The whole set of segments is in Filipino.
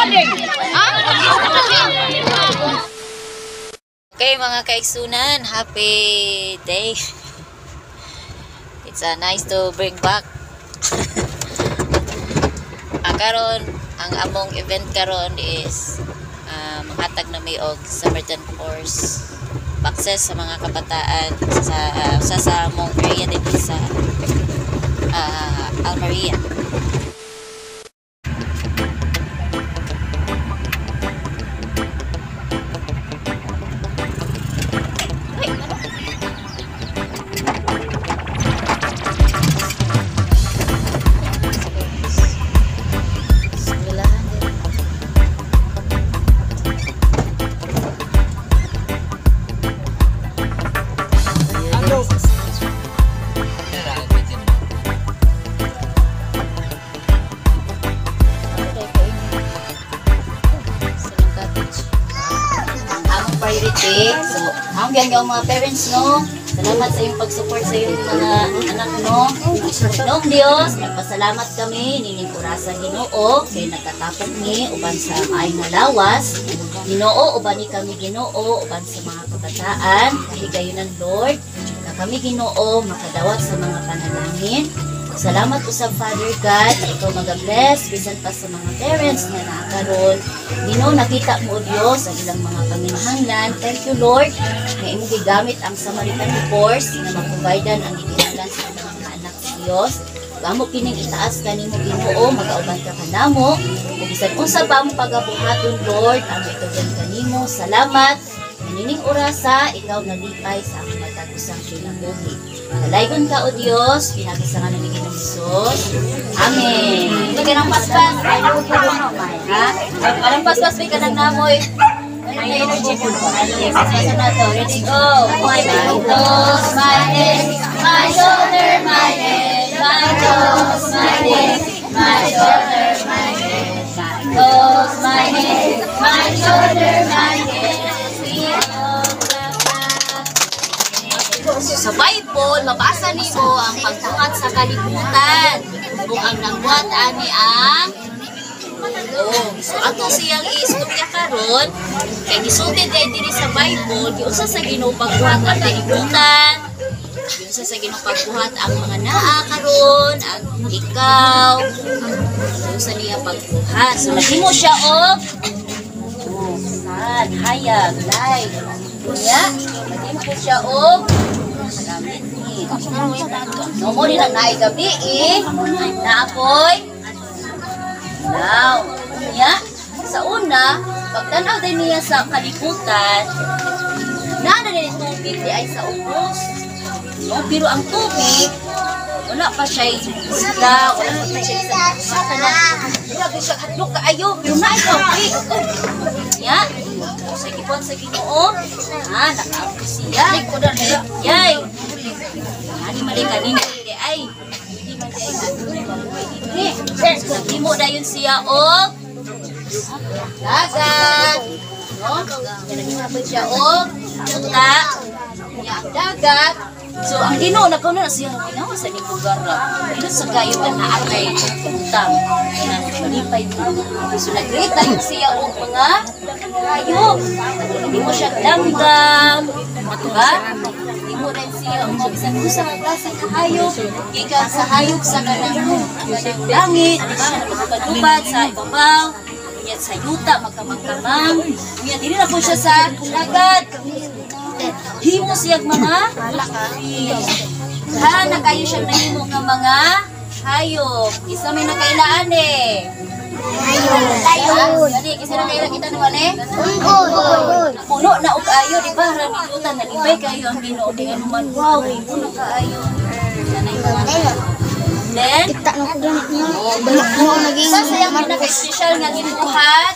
Okay mga kaigsunan, happy day. It's nice to bring back. Ang among event karon is manghatag na may og summertime course access sa mga kabataan sa among area dito sa Almeria. Priority. So, hanggang yung mga parents, no? Salamat sa iyong pag-support sa iyong mga anak, no? Noong Diyos, nagpasalamat kami, niningkura sa Ginoo, kaya nagtatapok ni, uban sa maayong nga lawas. Ginoo, uban ni kami Ginoo, uban sa mga kabataan, kahigayon ng Lord, na kami Ginoo, makadawat sa mga panalangin. Salamat po sa Father God na ikaw mag-bless, bisan pa sa mga parents na nakakaroon. Ginoo, nakita mo o Diyos ang ilang mga panginahanglan. Thank you Lord na imong gigamit ang Samaritan Force na magprovidean ang ginahanglan sa mga anak sa Diyos. Gamo kining itaas kanimo Ginoo, mag-auban ka kanamo. Ug bisan unsa pa ang pagabuhaton Lord, ang itugan kanimo. Salamat. Nining orasa, ikaw nalipay sa akong matagusang kinabuhi. Nalaygon ka o Diyos, pinagisangan ng Ginoo Hesus. Amen. Lagyan ng paspas. Ha? Parang paspas may kanang namoy. May energy po. Yes, paspasan na to. Ready, go. My toes, my neck, my shoulder, my head. My toes, my neck, my shoulder, my head. My toes, my neck, my shoulder, my head. Sa Bible, mabasa nimo ang pagbuhat sa kalibutan. Kung ang nagbuhat ani ang So ato siyang istorya karon kay gisulti diri sa Bible, giunsa sa Ginoo pagbuhat ang kalibutan. Giunsa sa Ginoo pagbuhat ang mga naa karon, ang ikaw. Giunsa niya pagbuhat. So nahimo siya og sad, hayag, light. Kunya, nahimo ko siya og no mo nila na gabi naapoy now niya sa una pagtanaw din niya sa kalibutan na din tubig di ay sa ubos no? Pero ang tubig wala pa siya isla, wala pa siya sa kanan wala siya hadlok kaayo pero na ay tubig niya sa gipon sa Ginoo nakaabot siya yay ani malika nini ay hindi man ay nagimo dayon siya og dagat no nagimo siya og yuta dagat. So ang Ginoo nagkuno na siya ginawa sa ning lugar ino sa kayo na atay utang na malipay so nagrita siya og mga hayop nagimo siya damdam matuga mo rin siya ang bisan ko sa klase ng hayop gikan sa hayop sa kanang langit nagpatubad sa ibabaw unya sa yuta magkamang-kamang unya dili na po siya sa dagat himo siya mga nakayo siya nahimo nga mga hayop isa may nakailaan Ayun. Dali, kasi na kailang kita naman puno na og ayo, di ba? Ramitutan, nalibay kayo ang Ginoo. Di naman, wow, puno ka ayo. Then, sa sayang pinaka-special nga ginuhat.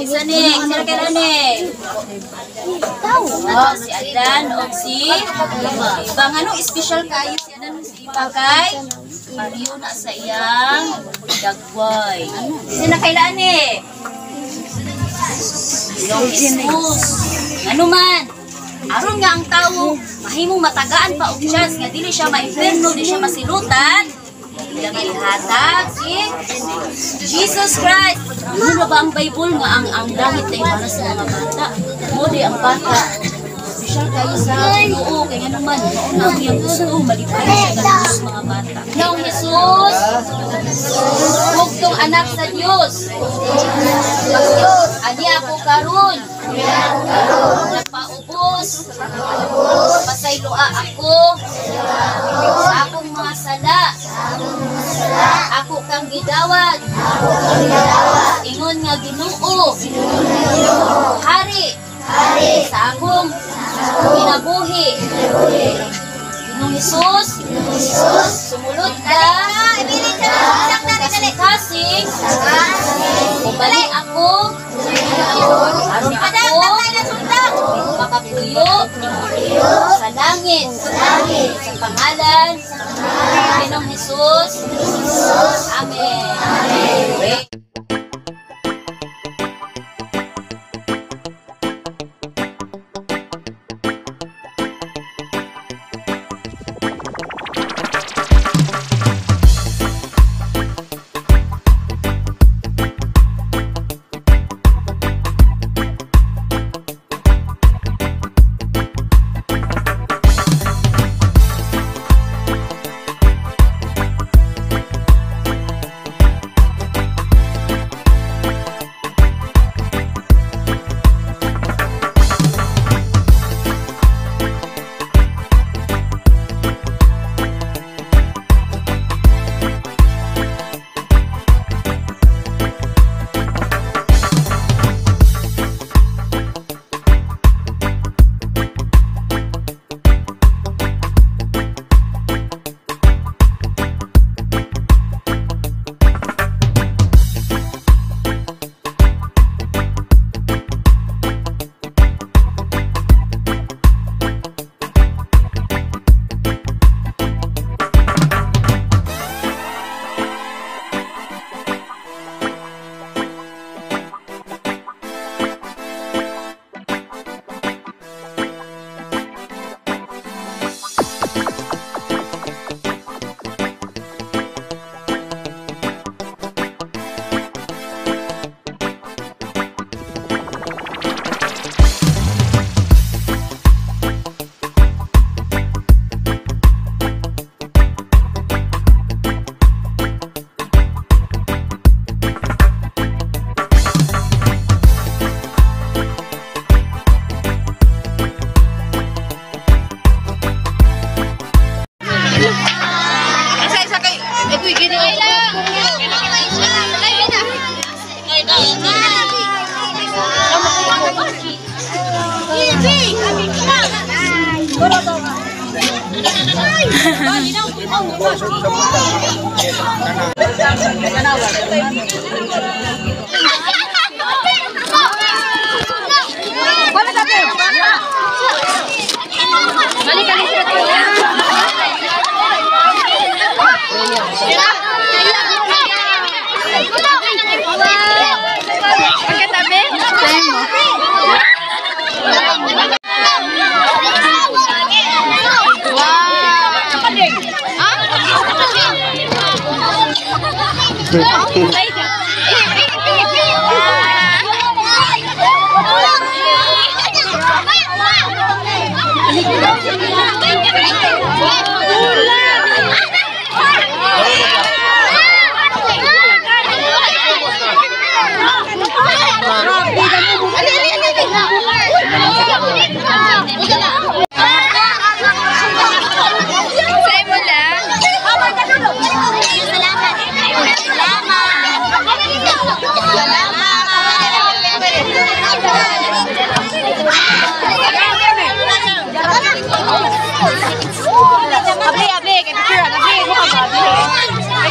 Isa ni, sila kailan si Adan o si Iba. Ano, special kayo si Adan o si Iba kay Mario na sa iyang dagway. Sina kailan Yung Jesus. Ano man, aron nga ang tao mahimong matagaan pa og chance nga dili siya ma-inferno, di siya masilutan. ilang gihatag si Jesus Christ. Ano na ba ang Bible nga ang langit ay para sa mga bata? Mo di ang bata. Special kayo sa Ginoo kaya naman mauna ang iyang gusto malipay sa kanus mga bata. Noong Jesus, bugtong anak sa Dios. Ani ako karon. Nagpaubos. Pasaylua ako sa akong mga sala. Ako kang gidawat. Ingon nga Ginoo. Hari sa akong kinabuhi. Ginong Jesus, sumulod ka, kasing-kasing, bumalik ako, aron ako, makapuyo sa langit, sa pangalan, Ginong Jesus, Amen.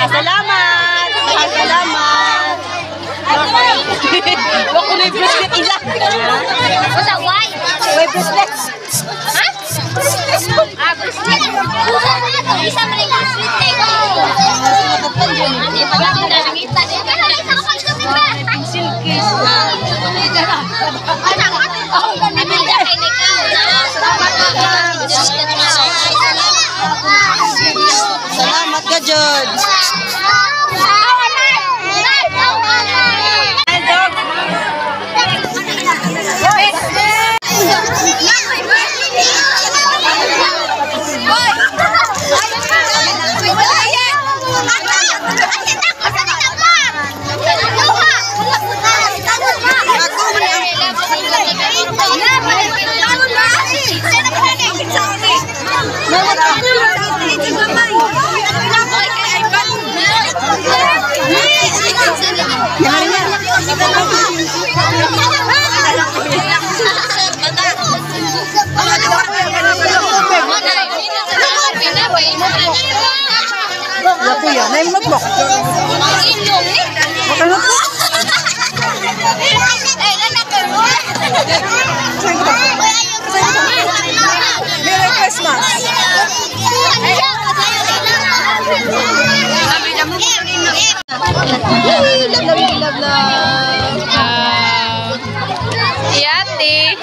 Salamat! Salamat! Wako na yung bracelet ila. What's that white? May bracelet. Huh? Bracelet. Isa mo rin bracelet tayo. Hindi pa lang na nakita. Pero isa ko pag-subit ba? Silkis. Amilda kay Nicole. Salamat ka, George. Iya, na yung notebook. Okay, notebook. Merry Christmas. Yati.